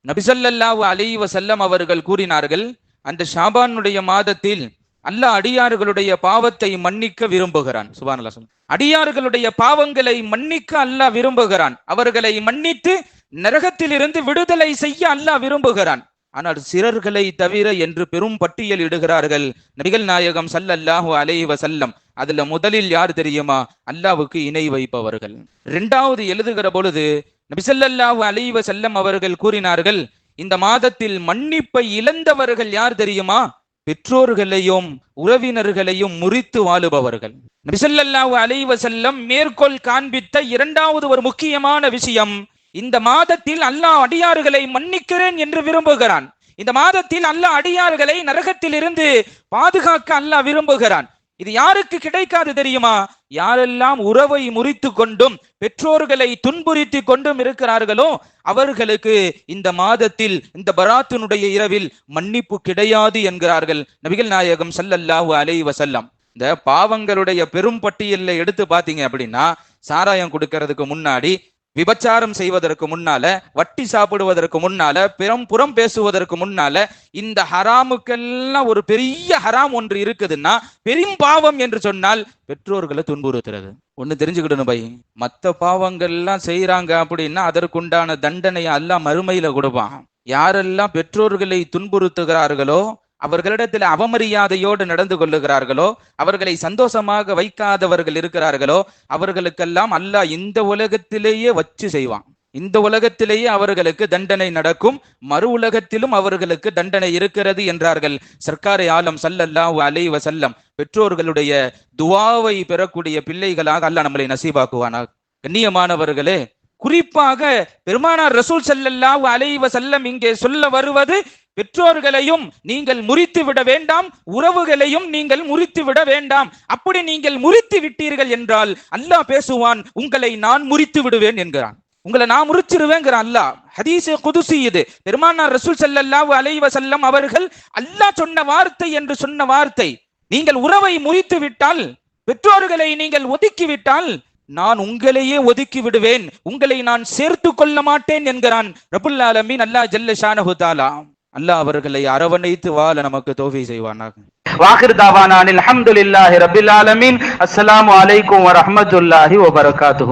நபிசல்லாஹு அலைஹி வஸல்லம் அவர்கள் கூறினார்கள், அந்த ஷாபானுடைய மாதத்தில் அல்லாஹ் அடியார்களுடைய பாவத்தை மன்னிக்க விரும்புகிறான். சுப்ஹானல்லாஹ். அடியார்களுடைய பாவங்களை மன்னிக்க அல்லாஹ் விரும்புகிறான். அவர்களை மன்னித்து நரகத்தில் இருந்து விடுதலை செய்ய அல்லாஹ் விரும்புகிறான். ஆனால் சிறர்களை தவிர என்று பெரும் பட்டியல் இடுகிறார்கள் நபிகள் நாயகம் ஸல்லல்லாஹு அலைஹி வஸல்லம். அதுல முதலில் யார் தெரியுமா? அல்லாஹ்வுக்கு இணை வைப்பவர்கள். இரண்டாவது எழுதுகிற பொழுது நபி ஸல்லல்லாஹு அலைஹி வஸல்லம் அவர்கள் கூறினார்கள், இந்த மாதத்தில் மன்னிப்பை இழந்தவர்கள் யார் தெரியுமா? பெற்றோர்களையும் உறவினர்களையும் முறித்து வாழுபவர்கள். நபி ஸல்லல்லாஹு அலைஹி வஸல்லம் மேற்கோள் காண்பித்த இரண்டாவது ஒரு முக்கியமான விஷயம், இந்த மாதத்தில் அல்லாஹ் அடியார்களை மன்னிக்கிறேன் என்று விரும்புகிறான். இந்த மாதத்தில் அல்லாஹ் அடியார்களை நரகத்தில் இருந்து பாதுகாக்க அல்லாஹ் விரும்புகிறான். இது யாருக்கு கிடைக்காது தெரியுமா? யாரெல்லாம் உறவை முறித்து கொண்டும் பெற்றோர்களை துன்புறுத்தி கொண்டும் இருக்கிறார்களோ அவர்களுக்கு இந்த மாதத்தில், இந்த பராத்தினுடைய இரவில் மன்னிப்பு கிடையாது என்கிறார்கள் நபிகள் நாயகம் ஸல்லல்லாஹு அலைஹி வஸல்லம். இந்த பாவங்களுடைய பெரும் பட்டியலை எடுத்து பார்த்தீங்க அப்படின்னா, சாராயம் கொடுக்கிறதுக்கு முன்னாடி, விபச்சாரம் செய்வதற்கு முன்னால, வட்டி சாப்பிடுவதற்கு முன்னால, புறம் பேசுவதற்கு முன்னால, இந்த ஹராமுக்கெல்லாம் ஒரு பெரிய ஹராம் ஒன்று இருக்குதுன்னா, பெரும் பாவம் என்று சொன்னால் பெற்றோர்களை துன்புறுத்துறது. ஒண்ணு தெரிஞ்சுக்கிடணும் பை, மற்ற பாவங்கள்லாம் செய்யறாங்க அப்படின்னா அதற்குண்டான தண்டனையை அல்லாஹ் மறுமையில கொடுப்பான். யாரெல்லாம் பெற்றோர்களை துன்புறுத்துகிறார்களோ, அவர்களிடத்தில் அவமரியாதையோடு நடந்து கொள்ளுகிறார்களோ, அவர்களை சந்தோஷமாக வைக்காதவர்கள் இருக்கிறார்களோ, அவர்களுக்கெல்லாம் அல்லாஹ் இந்த உலகத்திலேயே வச்சு செய்வான். இந்த உலகத்திலேயே அவர்களுக்கு தண்டனை நடக்கும், மறு உலகத்திலும் அவர்களுக்கு தண்டனை இருக்கிறது என்றார்கள் சர்க்காரே ஆலம் ஸல்லல்லாஹு அலைஹி வஸல்லம். பெற்றோர்களுடைய துஆவை பெறக்கூடிய பிள்ளைகளாக அல்லாஹ் நம்மளை நசீபாக்குவானாக. கண்ணியமானவர்களே, குறிப்பாக பெருமானார் ரசூல் ஸல்லல்லாஹு அலைஹி வஸல்லம் இங்கே சொல்ல வருவது, பெற்றோர்களையும் நீங்கள் முறித்து விட வேண்டாம், உறவுகளையும் நீங்கள் முறித்து விட வேண்டாம். அப்படி நீங்கள் முறித்து விட்டீர்கள் என்றால் அல்லாஹ் பேசுவான், உங்களை நான் முறித்து விடுவேன் என்கிறான். உங்களை நான் முறிச்சிருவேங்கிறான் அல்லாஹ். ஹதீஸ் குதுசி இது. பெருமானார் ரசூல் ஸல்லல்லாஹு அலைஹி வஸல்லம் அவர்கள் அல்லாஹ் சொன்ன வார்த்தை என்று சொன்ன வார்த்தை. நீங்கள் உறவை முறித்து விட்டால், பெற்றோர்களை நீங்கள் ஒதுக்கி விட்டால், நான் உங்களையே ஒதுக்கி விடுவேன், உங்களை நான் சேர்த்து கொள்ள மாட்டேன் என்கிறான் ரப்புல் ஆலமீன் அல்லாஹ் ஜல்ல ஷானஹு தஆலா. அல்லாஹ் அவர்களை அரவணைத்து வாழ நமக்கு தௌஃபீக் செய்வானாக. வாகிர் தாவானா அல்ஹம்துலில்லாஹி ரப்பில் ஆலமீன். அஸ்ஸலாமு அலைக்கும் வரஹ்மத்துல்லாஹி வபரகாத்துஹு.